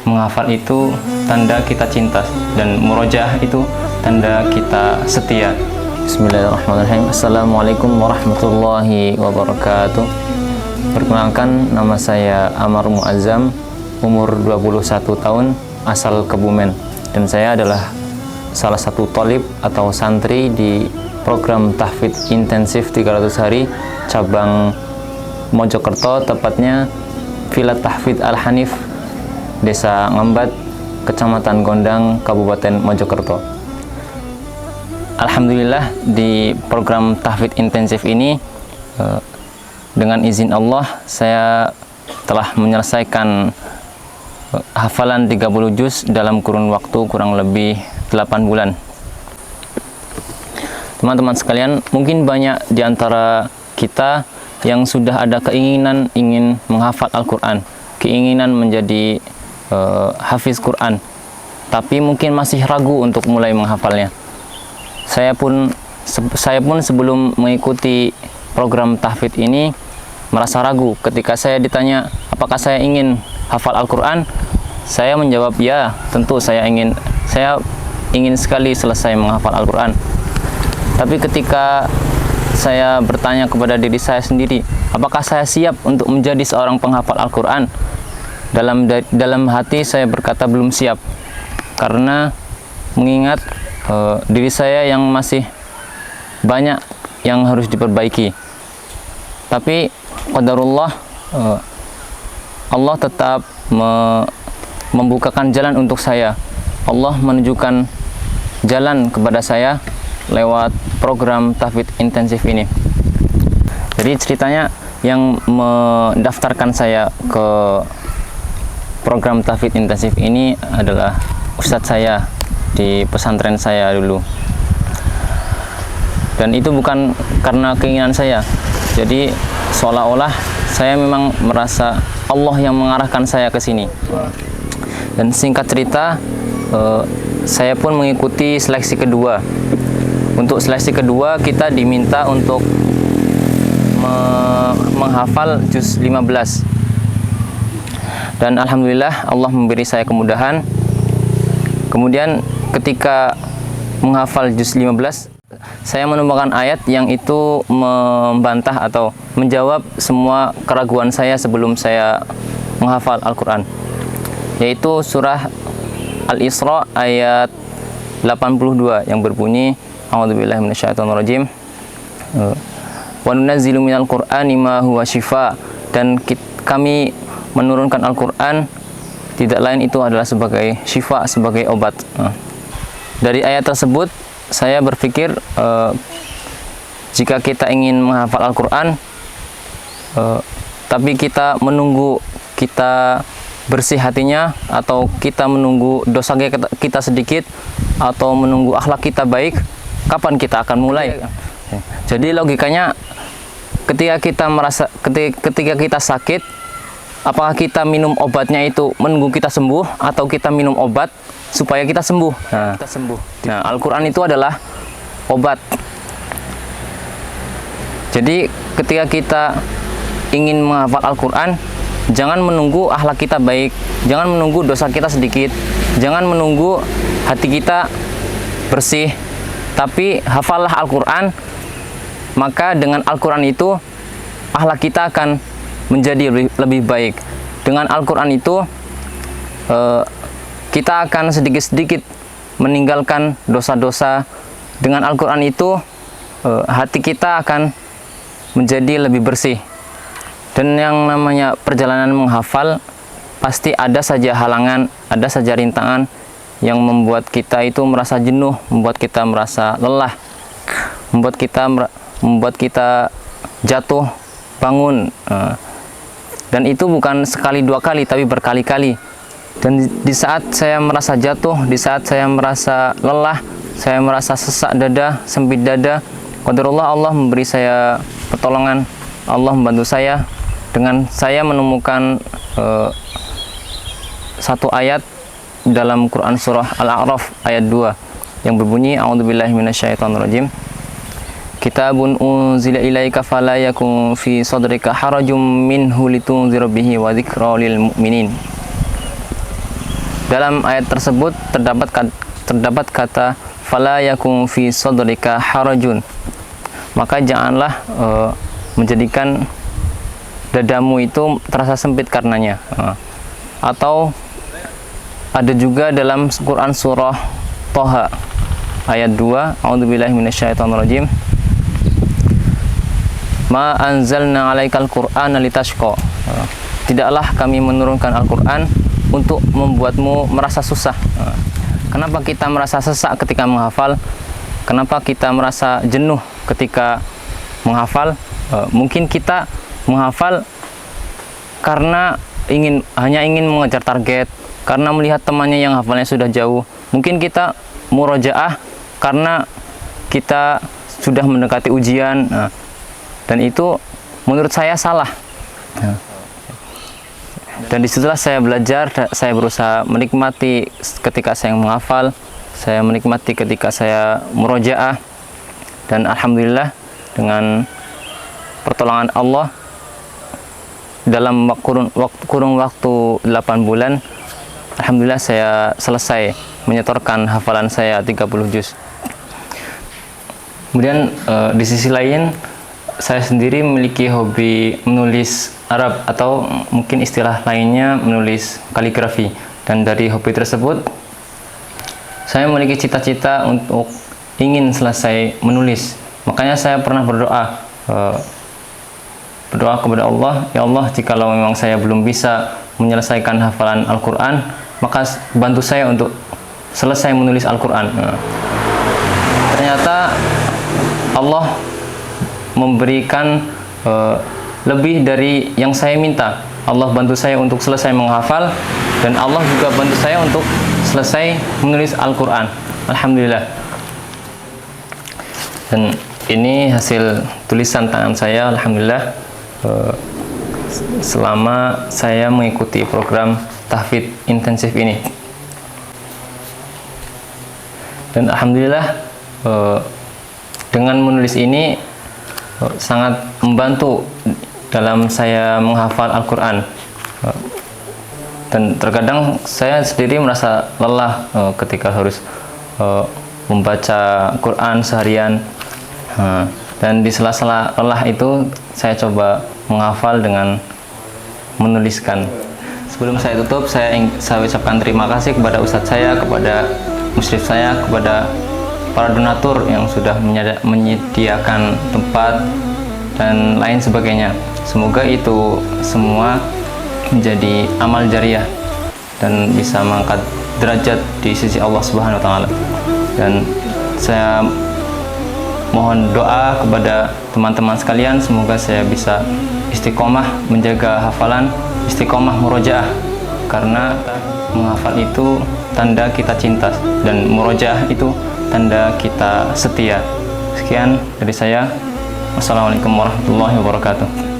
menghafal itu tanda kita cinta, dan murojaah itu tanda kita setia. Bismillahirrahmanirrahim. Assalamualaikum warahmatullahi wabarakatuh. Perkenalkan, nama saya Amar Muazzam, umur 21 tahun, asal Kebumen, dan saya adalah salah satu thalib atau santri di program tahfidz intensif 300 hari cabang Mojokerto, tepatnya Villa Tahfidz Al-Hanif, Desa Ngembat, Kecamatan Gondang, Kabupaten Mojokerto. Alhamdulillah, di program tahfidz intensif ini dengan izin Allah saya telah menyelesaikan hafalan 30 juz dalam kurun waktu kurang lebih 8 bulan. Teman-teman sekalian, mungkin banyak di antara kita yang sudah ada keinginan ingin menghafal Al-Quran, keinginan menjadi hafiz Quran, tapi mungkin masih ragu untuk mulai menghafalnya. Saya pun sebelum mengikuti program tahfidz ini merasa ragu. Ketika saya ditanya apakah saya ingin hafal Al-Quran, saya menjawab ya, tentu saya ingin sekali selesai menghafal Al-Quran. Tapi ketika saya bertanya kepada diri saya sendiri, apakah saya siap untuk menjadi seorang penghafal Al-Quran? Dalam hati saya berkata belum siap, karena mengingat diri saya yang masih banyak yang harus diperbaiki. Tapi qadarullah, Allah tetap membukakan jalan untuk saya. Allah menunjukkan jalan kepada saya lewat program tahfidz intensif ini. Jadi ceritanya yang mendaftarkan saya ke program tahfidz intensif ini adalah ustadz saya di pesantren saya dulu. Dan itu bukan karena keinginan saya. Jadi seolah-olah saya memang merasa Allah yang mengarahkan saya ke sini. Dan singkat cerita, saya pun mengikuti seleksi kedua. Untuk seleksi kedua kita diminta untuk menghafal juz 15. Dan alhamdulillah Allah memberi saya kemudahan. Kemudian ketika menghafal juz 15, saya menemukan ayat yang itu membantah atau menjawab semua keraguan saya sebelum saya menghafal Al-Quran, yaitu surah Al-Isra ayat 82 yang berbunyi, a'udzubillahi minasyaitonirrajim, wa nunazzilu minal qur'ani ma huwa syifa, dan kami menurunkan Al-Quran tidak lain itu adalah sebagai syifa, sebagai obat. Dari ayat tersebut saya berpikir, jika kita ingin menghafal Al-Quran tapi kita menunggu kita bersih hatinya, atau kita menunggu dosa kita sedikit, atau menunggu akhlak kita baik, kapan kita akan mulai? Jadi logikanya, ketika kita sakit, apakah kita minum obatnya itu menunggu kita sembuh, atau kita minum obat supaya kita sembuh? Nah, Al-Quran itu adalah obat. Jadi ketika kita ingin menghafal Al-Quran, jangan menunggu akhlak kita baik, jangan menunggu dosa kita sedikit, jangan menunggu hati kita bersih, tapi hafallah Al-Quran. Maka dengan Al-Quran itu akhlak kita akan menjadi lebih baik. Dengan Al-Quran itu kita akan sedikit-sedikit meninggalkan dosa-dosa. Dengan Al-Quran itu hati kita akan menjadi lebih bersih. Dan yang namanya perjalanan menghafal, pasti ada saja halangan, ada saja rintangan yang membuat kita itu merasa jenuh, membuat kita merasa lelah, membuat kita jatuh bangun. Dan itu bukan sekali dua kali, tapi berkali-kali. Dan di saat saya merasa jatuh, di saat saya merasa lelah, saya merasa sesak dada, sempit dada, qadarullah Allah memberi saya pertolongan, Allah membantu saya dengan saya menemukan satu ayat dalam Quran surah Al-A'raf ayat 2 yang berbunyi, a'udzubillahi minasyaitonirrajim, kitabun unzila ilaika fala yakun fi sadrika harajum minhu litunzira bihi wa dzikra lil mu'minin. dalam ayat tersebut terdapat kata fala yakum fi sadrika harajun, maka janganlah menjadikan dadamu itu terasa sempit karenanya. Atau ada juga dalam Quran surah Thaha ayat 2, a'udzubillahi minasyaitonirrajim, ma anzalna 'alaikal qur'ana litashqa, tidaklah kami menurunkan Al-Qur'an untuk membuatmu merasa susah. Kenapa kita merasa sesak ketika menghafal? Kenapa kita merasa jenuh ketika menghafal? Mungkin kita menghafal karena hanya ingin mengejar target, karena melihat temannya yang hafalnya sudah jauh. Mungkin kita murojaah karena kita sudah mendekati ujian, dan itu menurut saya salah. Dan disitulah saya belajar, saya berusaha menikmati ketika saya menghafal, saya menikmati ketika saya murojaah, dan alhamdulillah dengan pertolongan Allah dalam kurun waktu 8 bulan, alhamdulillah saya selesai menyetorkan hafalan saya 30 juz. Kemudian di sisi lain, saya sendiri memiliki hobi menulis Arab, atau mungkin istilah lainnya menulis kaligrafi. Dan dari hobi tersebut, saya memiliki cita-cita untuk ingin selesai menulis. Makanya saya pernah berdoa kepada Allah, ya Allah, jikalau memang saya belum bisa menyelesaikan hafalan Al-Quran, maka bantu saya untuk selesai menulis Al-Quran. Ternyata Allah memberikan lebih dari yang saya minta. Allah bantu saya untuk selesai menghafal, dan Allah juga bantu saya untuk selesai menulis Al-Quran. Alhamdulillah. Dan ini hasil tulisan tangan saya, alhamdulillah, selama saya mengikuti program tahfidz intensif ini. Dan alhamdulillah, dengan menulis ini sangat membantu dalam saya menghafal Al-Quran. Dan terkadang saya sendiri merasa lelah ketika harus membaca Quran seharian. Dan di sela-sela lelah itu, saya coba menghafal dengan menuliskan. Sebelum saya tutup, saya ucapkan terima kasih kepada ustadz saya, kepada musyrif saya, kepada para donatur yang sudah menyediakan tempat dan lain sebagainya. Semoga itu semua menjadi amal jariah dan bisa mengangkat derajat di sisi Allah Subhanahu wa taala. Dan saya mohon doa kepada teman-teman sekalian, semoga saya bisa istiqomah menjaga hafalan, istiqomah murojaah, karena menghafal itu tanda kita cinta, dan murojaah itu tanda kita setia. Sekian dari saya. Wassalamualaikum warahmatullahi wabarakatuh.